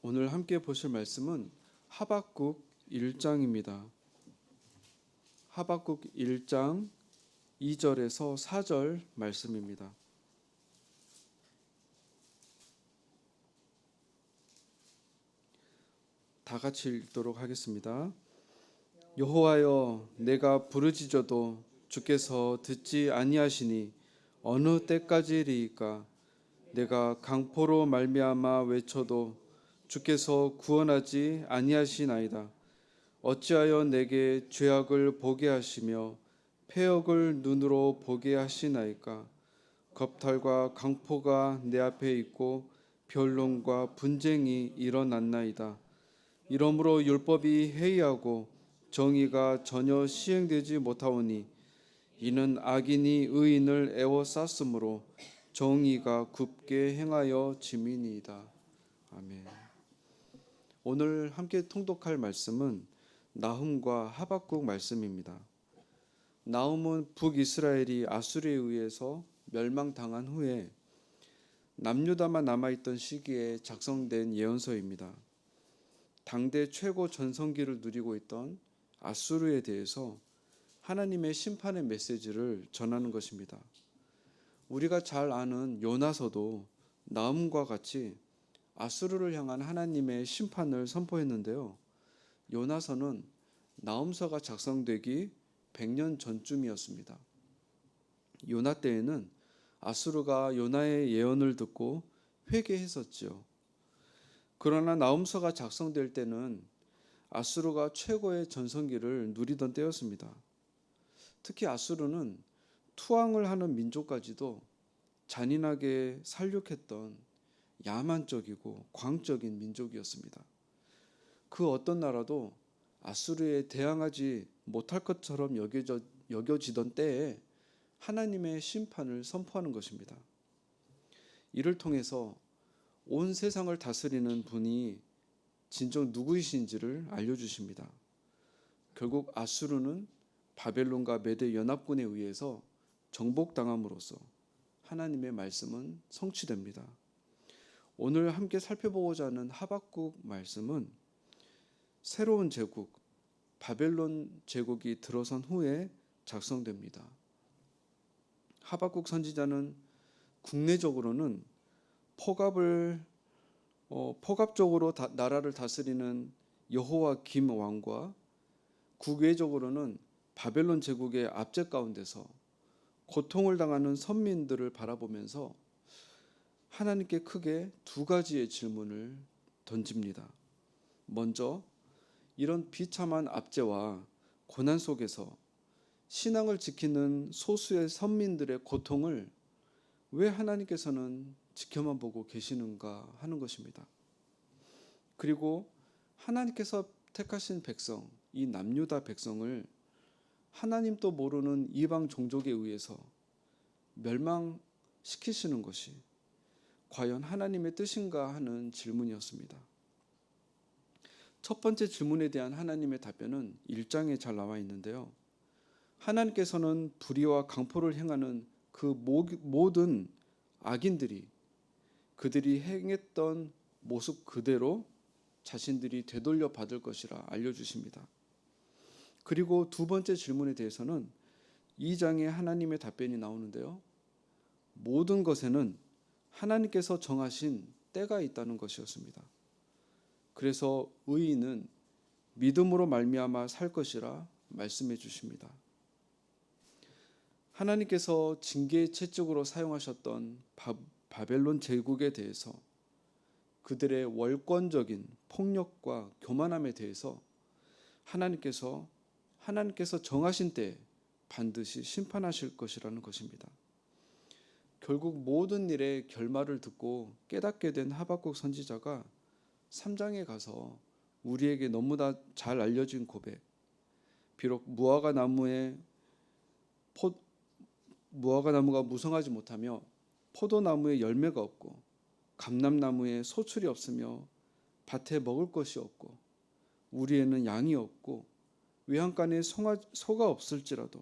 오늘 함께 보실 말씀은 하박국 1장입니다. 하박국 1장 2절에서 4절 말씀입니다. 다 같이 읽도록 하겠습니다. 여호와여, 내가 부르짖어도 주께서 듣지 아니하시니 어느 때까지리이까? 내가 강포로 말미암아 외쳐도 주께서 구원하지 아니하시나이다. 어찌하여 내게 죄악을 보게 하시며 패역을 눈으로 보게 하시나이까? 겁탈과 강포가 내 앞에 있고 변론과 분쟁이 일어났나이다. 이러므로 율법이 해이하고 정의가 전혀 시행되지 못하오니 이는 악인이 의인을 애워쌌으므로 정의가 굽게 행하여 짐이니이다. 아멘. 오늘 함께 통독할 말씀은 나훔과 하박국 말씀입니다. 나훔은 북이스라엘이 아수르에 의해서 멸망당한 후에 남유다만 남아있던 시기에 작성된 예언서입니다. 당대 최고 전성기를 누리고 있던 아수르에 대해서 하나님의 심판의 메시지를 전하는 것입니다. 우리가 잘 아는 요나서도 나훔과 같이 아수르를 향한 하나님의 심판을 선포했는데요. 요나서는 나훔서가 작성되기 100년 전쯤이었습니다. 요나 때에는 아수르가 요나의 예언을 듣고 회개했었지요. 그러나 나훔서가 작성될 때는 아수르가 최고의 전성기를 누리던 때였습니다. 특히 아수르는 투항을 하는 민족까지도 잔인하게 살육했던 야만적이고 광적인 민족이었습니다. 그 어떤 나라도 아수르에 대항하지 못할 것처럼 여겨지던 때에 하나님의 심판을 선포하는 것입니다. 이를 통해서 온 세상을 다스리는 분이 진정 누구이신지를 알려주십니다. 결국 아수르는 바벨론과 메대 연합군에 의해서 정복당함으로써 하나님의 말씀은 성취됩니다. 오늘 함께 살펴보고자 하는 하박국 말씀은 새로운 제국, 바벨론 제국이 들어선 후에 작성됩니다. 하박국 선지자는 국내적으로는 포갑적으로 나라를 다스리는 여호와김 왕과 국외적으로는 바벨론 제국의 압제 가운데서 고통을 당하는 선민들을 바라보면서 하나님께 크게 두 가지의 질문을 던집니다. 먼저 이런 비참한 압제와 고난 속에서 신앙을 지키는 소수의 선민들의 고통을 왜 하나님께서는 지켜만 보고 계시는가 하는 것입니다. 그리고 하나님께서 택하신 백성, 이 남유다 백성을 하나님도 모르는 이방 종족에 의해서 멸망시키시는 것이 과연 하나님의 뜻인가 하는 질문이었습니다. 첫 번째 질문에 대한 하나님의 답변은 1장에 잘 나와 있는데요. 하나님께서는 불의와 강포를 행하는 그 모든 악인들이 그들이 행했던 모습 그대로 자신들이 되돌려 받을 것이라 알려주십니다. 그리고 두 번째 질문에 대해서는 2장에 하나님의 답변이 나오는데요. 모든 것에는 하나님께서 정하신 때가 있다는 것이었습니다. 그래서 의인은 믿음으로 말미암아 살 것이라 말씀해 주십니다. 하나님께서 징계의 채찍으로 사용하셨던 바벨론 제국에 대해서 그들의 월권적인 폭력과 교만함에 대해서 하나님께서 정하신 때에 반드시 심판하실 것이라는 것입니다. 결국 모든 일의 결말을 듣고 깨닫게 된 하박국 선지자가 3장에 가서 우리에게 너무나 잘 알려진 고백, 비록 무화과 나무가 무성하지 못하며 포도나무에 열매가 없고 감람나무에 소출이 없으며 밭에 먹을 것이 없고 우리에는 양이 없고 외양간에 소가 없을지라도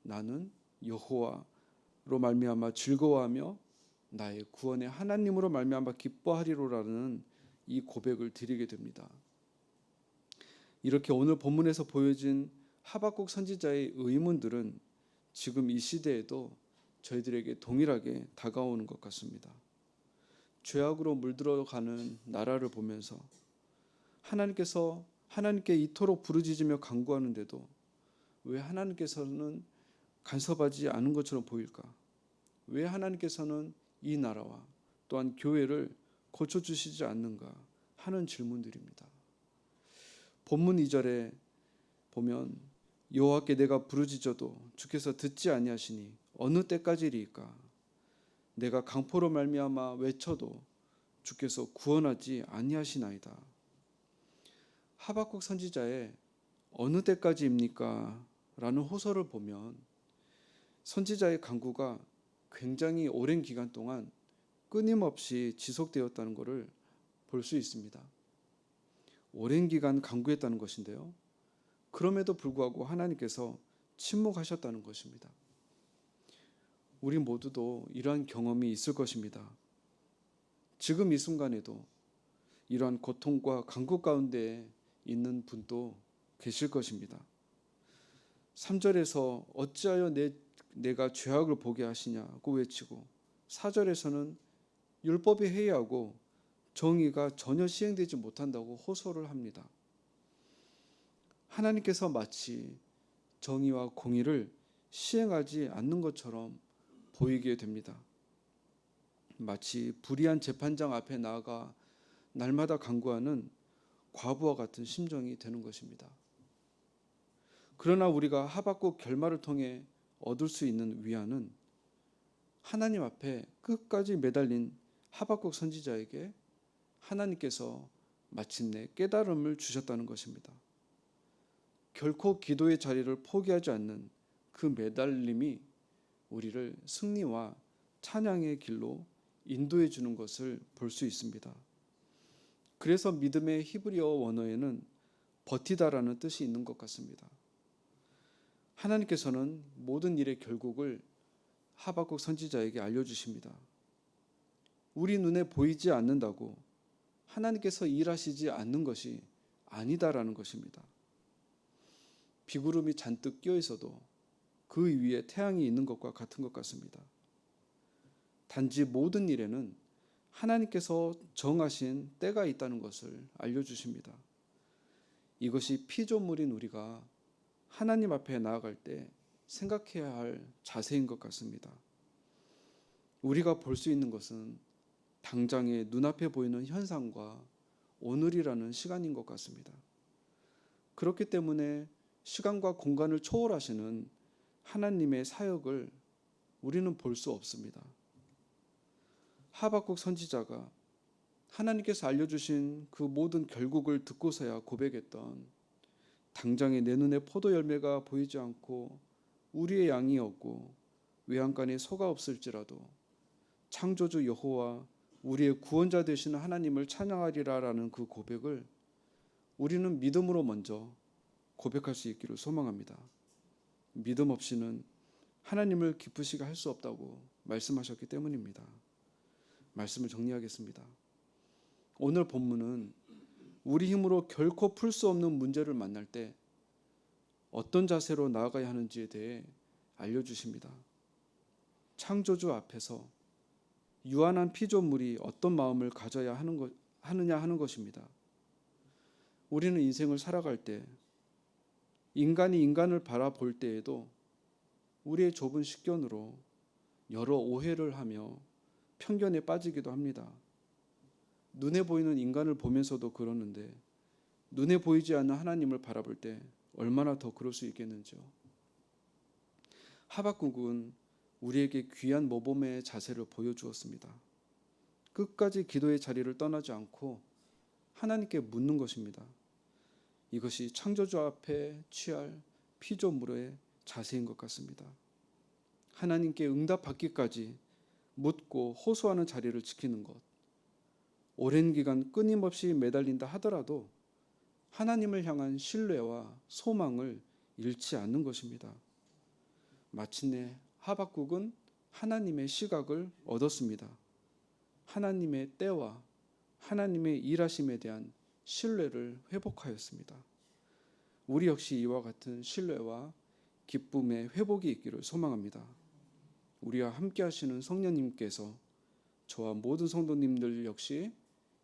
나는 여호와로 말미암아 즐거워하며 나의 구원의 하나님으로 말미암아 기뻐하리로라는 이 고백을 드리게 됩니다. 이렇게 오늘 본문에서 보여진 하박국 선지자의 의문들은 지금 이 시대에도 저희들에게 동일하게 다가오는 것 같습니다. 죄악으로 물들어가는 나라를 보면서 하나님께 이토록 부르짖으며 간구하는데도 왜 하나님께서는 간섭하지 않은 것처럼 보일까? 왜 하나님께서는 이 나라와 또한 교회를 고쳐주시지 않는가 하는 질문들입니다. 본문 2절에 보면 여호와께 내가 부르짖어도 주께서 듣지 아니하시니 어느 때까지리이까? 내가 강포로 말미암아 외쳐도 주께서 구원하지 아니하시나이다. 하박국 선지자의 어느 때까지입니까? 라는 호소를 보면 선지자의 간구가 굉장히 오랜 기간 동안 끊임없이 지속되었다는 것을 볼 수 있습니다. 오랜 기간 간구했다는 것인데요. 그럼에도 불구하고 하나님께서 침묵하셨다는 것입니다. 우리 모두도 이러한 경험이 있을 것입니다. 지금 이 순간에도 이러한 고통과 간구 가운데 있는 분도 계실 것입니다. 3절에서 어찌하여 내가 죄악을 보게 하시냐고 외치고 4절에서는 율법이 해이하고 정의가 전혀 시행되지 못한다고 호소를 합니다. 하나님께서 마치 정의와 공의를 시행하지 않는 것처럼 보이게 됩니다. 마치 불의한 재판장 앞에 나아가 날마다 간구하는 과부와 같은 심정이 되는 것입니다. 그러나 우리가 하박국 결말을 통해 얻을 수 있는 위안은 하나님 앞에 끝까지 매달린 하박국 선지자에게 하나님께서 마침내 깨달음을 주셨다는 것입니다. 결코 기도의 자리를 포기하지 않는 그 매달림이 우리를 승리와 찬양의 길로 인도해 주는 것을 볼 수 있습니다. 그래서 믿음의 히브리어 원어에는 버티다라는 뜻이 있는 것 같습니다. 하나님께서는 모든 일의 결국을 하박국 선지자에게 알려주십니다. 우리 눈에 보이지 않는다고 하나님께서 일하시지 않는 것이 아니다라는 것입니다. 비구름이 잔뜩 끼어 있어도 그 위에 태양이 있는 것과 같은 것 같습니다. 단지 모든 일에는 하나님께서 정하신 때가 있다는 것을 알려주십니다. 이것이 피조물인 우리가 하나님 앞에 나아갈 때 생각해야 할 자세인 것 같습니다. 우리가 볼 수 있는 것은 당장의 눈앞에 보이는 현상과 오늘이라는 시간인 것 같습니다. 그렇기 때문에 시간과 공간을 초월하시는 하나님의 사역을 우리는 볼 수 없습니다. 하박국 선지자가 하나님께서 알려주신 그 모든 결국을 듣고서야 고백했던 당장에 내 눈에 포도 열매가 보이지 않고 우리의 양이 없고 외양간에 소가 없을지라도 창조주 여호와 우리의 구원자 되시는 하나님을 찬양하리라라는 그 고백을 우리는 믿음으로 먼저 고백할 수 있기를 소망합니다. 믿음 없이는 하나님을 기쁘시게 할 수 없다고 말씀하셨기 때문입니다. 말씀을 정리하겠습니다. 오늘 본문은 우리 힘으로 결코 풀 수 없는 문제를 만날 때 어떤 자세로 나아가야 하는지에 대해 알려주십니다. 창조주 앞에서 유한한 피조물이 어떤 마음을 가져야 하느냐 하는 것입니다. 우리는 인생을 살아갈 때 인간이 인간을 바라볼 때에도 우리의 좁은 식견으로 여러 오해를 하며 편견에 빠지기도 합니다. 눈에 보이는 인간을 보면서도 그러는데 눈에 보이지 않는 하나님을 바라볼 때 얼마나 더 그럴 수 있겠는지요. 하박국은 우리에게 귀한 모범의 자세를 보여주었습니다. 끝까지 기도의 자리를 떠나지 않고 하나님께 묻는 것입니다. 이것이 창조주 앞에 취할 피조물의 자세인 것 같습니다. 하나님께 응답받기까지 묻고 호소하는 자리를 지키는 것, 오랜 기간 끊임없이 매달린다 하더라도 하나님을 향한 신뢰와 소망을 잃지 않는 것입니다. 마침내 하박국은 하나님의 시각을 얻었습니다. 하나님의 때와 하나님의 일하심에 대한 신뢰를 회복하였습니다. 우리 역시 이와 같은 신뢰와 기쁨의 회복이 있기를 소망합니다. 우리와 함께 하시는 성령님께서 저와 모든 성도님들 역시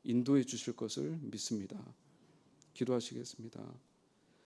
인도해 주실 것을 믿습니다. 기도하시겠습니다.